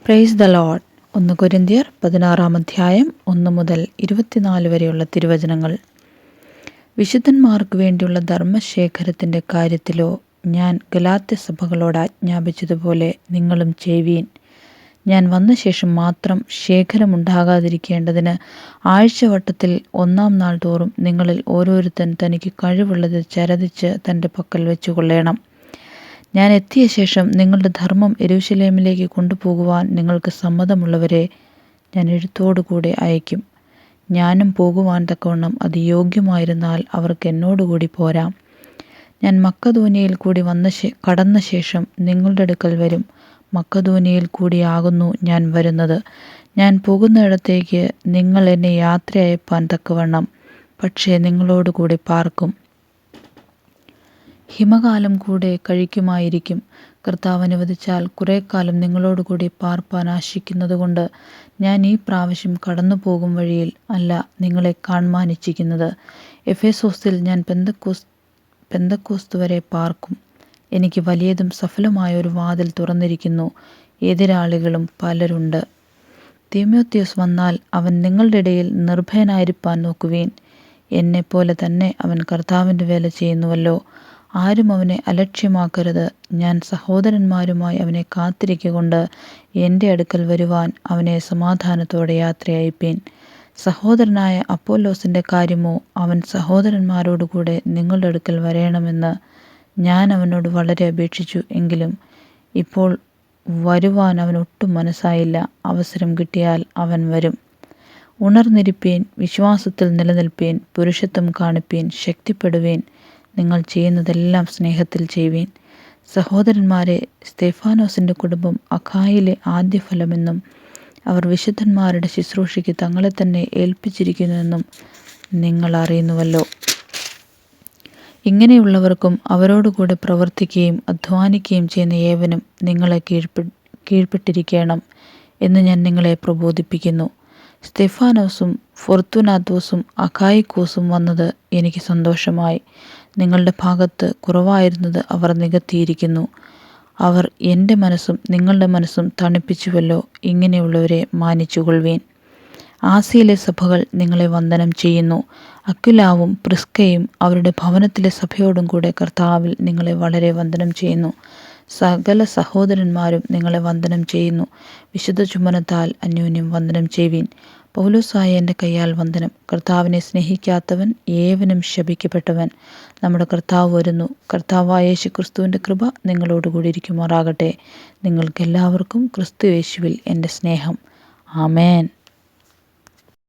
Praise the Lord. 1 കൊരിന്ത്യർ 16 അധ്യായം 1 മുതൽ 24 വരെയുള്ള തിരുവചനങ്ങൾ. വിശുദ്ധന്മാർക്ക് വേണ്ടിയുള്ള ധർമ്മശേഖരത്തിൻ്റെ കാര്യത്തിലോ ഞാൻ ഗലാത്യ സഭകളോട് ആജ്ഞാപിച്ചതുപോലെ നിങ്ങളും ചെയ്യുവീൻ. ഞാൻ വന്ന ശേഷം മാത്രം ശേഖരമുണ്ടാകാതിരിക്കേണ്ടതിന് ആഴ്ചവട്ടത്തിൽ 1-ാം നാൾ തോറും നിങ്ങളിൽ ഓരോരുത്തൻ തനിക്ക് കഴിവുള്ളത് ചരതിച്ച് തൻ്റെ പക്കൽ വെച്ചുകൊള്ളേണം. ഞാൻ എത്തിയ ശേഷം നിങ്ങളുടെ ധർമ്മം യെരൂശലേമിലേക്ക് കൊണ്ടുപോകുവാൻ നിങ്ങൾക്ക് സമ്മതമുള്ളവരെ ഞാൻ എഴുത്തോടുകൂടെ അയക്കും. ഞാനും പോകുവാൻ തക്കവണ്ണം അത് യോഗ്യമായിരുന്നാൽ അവർക്ക് എന്നോടുകൂടി പോരാം. ഞാൻ മക്കെദോന്യയിൽ കൂടി കടന്ന ശേഷം നിങ്ങളുടെ അടുക്കൽ വരും. മക്കെദോന്യയിൽ കൂടിയാകുന്നു ഞാൻ വരുന്നത്. ഞാൻ പോകുന്നിടത്തേക്ക് നിങ്ങൾ എന്നെ യാത്ര അയപ്പാൻ തക്കവണ്ണം പക്ഷേ നിങ്ങളോടുകൂടി പാർക്കും. ഹിമകാലം കൂടെ കഴിക്കുമായിരിക്കും. കർത്താവ് അനുവദിച്ചാൽ കുറേ കാലം നിങ്ങളോടുകൂടി പാർപ്പാൻ ആശിക്കുന്നതുകൊണ്ട് ഞാൻ ഈ പ്രാവശ്യം കടന്നു പോകും വഴിയിൽ അല്ല നിങ്ങളെ കാണ്മാൻ ഇച്ഛിക്കുന്നത്. എഫേസോസിൽ ഞാൻ പെന്തക്കോസ്ത് വരെ പാർക്കും. എനിക്ക് വലിയതും സഫലമായ ഒരു വാതിൽ തുറന്നിരിക്കുന്നു. എതിരാളികളും പലരുണ്ട്. തീമോഥെയോസ് വന്നാൽ അവൻ നിങ്ങളുടെ ഇടയിൽ നിർഭയനായിരിക്കാൻ നോക്കുവീൻ. എന്നെപ്പോലെ തന്നെ അവൻ കർത്താവിൻ്റെ വേല ചെയ്യുന്നുവല്ലോ. ആരും അവനെ അലക്ഷ്യമാക്കരുത്. ഞാൻ സഹോദരന്മാരുമായി അവനെ കാത്തിരിക്കൊണ്ട് എൻ്റെ അടുക്കൽ വരുവാൻ അവനെ സമാധാനത്തോടെ യാത്രയയപ്പീൻ. സഹോദരനായ അപ്പോല്ലോസിൻ്റെ കാര്യമോ അവൻ സഹോദരന്മാരോടുകൂടെ നിങ്ങളുടെ അടുക്കൽ വരേണമെന്ന് ഞാൻ അവനോട് വളരെ അപേക്ഷിച്ചു. എങ്കിലും ഇപ്പോൾ വരുവാൻ അവനൊട്ടും മനസ്സായില്ല. അവസരം കിട്ടിയാൽ അവൻ വരും. ഉണർന്നിരിപ്പീൻ, വിശ്വാസത്തിൽ നിലനിൽപ്പീൻ, പുരുഷത്വം കാണിപ്പീൻ, ശക്തിപ്പെടുവീൻ. നിങ്ങൾ ചെയ്യുന്നതെല്ലാം സ്നേഹത്തിൽ ചെയ്യുവീൻ. സഹോദരന്മാരെ, സ്തെഫാനോസിൻ്റെ കുടുംബം അഖായിലെ ആദ്യഫലമെന്നും അവർ വിശുദ്ധന്മാരുടെ ശുശ്രൂഷയ്ക്ക് തങ്ങളെ തന്നെ ഏൽപ്പിച്ചിരിക്കുന്നുവെന്നും നിങ്ങൾ അറിയുന്നുവല്ലോ. ഇങ്ങനെയുള്ളവർക്കും അവരോടുകൂടെ പ്രവർത്തിക്കുകയും അധ്വാനിക്കുകയും ചെയ്യുന്ന ഏവനും നിങ്ങളെ കീഴ്പ്പെട്ടിരിക്കണം എന്ന് ഞാൻ നിങ്ങളെ പ്രബോധിപ്പിക്കുന്നു. സ്തെഫാനോസും ഫൊർത്തുനാത്തോസും അഖായിക്കോസും വന്നത് എനിക്ക് സന്തോഷമായി. നിങ്ങളുടെ ഭാഗത്ത് കുറവായിരുന്നത് അവർ നികത്തിയിരിക്കുന്നു. അവർ എൻ്റെ മനസ്സും നിങ്ങളുടെ മനസ്സും തണുപ്പിച്ചുവല്ലോ. ഇങ്ങനെയുള്ളവരെ മാനിച്ചുകൊള്ളുവീൻ. ആസിയയിലെ സഭകൾ നിങ്ങളെ വന്ദനം ചെയ്യുന്നു. അക്വിലാവും പ്രിസ്കയും അവരുടെ ഭവനത്തിലെ സഭയോടും കൂടെ കർത്താവിൽ നിങ്ങളെ വളരെ വന്ദനം ചെയ്യുന്നു. സകല സഹോദരന്മാരും നിങ്ങളെ വന്ദനം ചെയ്യുന്നു. വിശുദ്ധ ചുംബനത്താൽ അന്യോന്യം വന്ദനം ചെയ്യുവീൻ. പൗലോസായ എൻ്റെ കയ്യാൽ വന്ദനം. കർത്താവിനെ സ്നേഹിക്കാത്തവൻ ഏവനും ശപിക്കപ്പെട്ടവൻ. നമ്മുടെ കർത്താവ് വരുന്നു. കർത്താവായ യേശുക്രിസ്തുവിൻ്റെ കൃപ നിങ്ങളോടുകൂടി ഇരിക്കുമാറാകട്ടെ. നിങ്ങൾക്കെല്ലാവർക്കും ക്രിസ്തു യേശുവിൽ എൻ്റെ സ്നേഹം. ആമേൻ.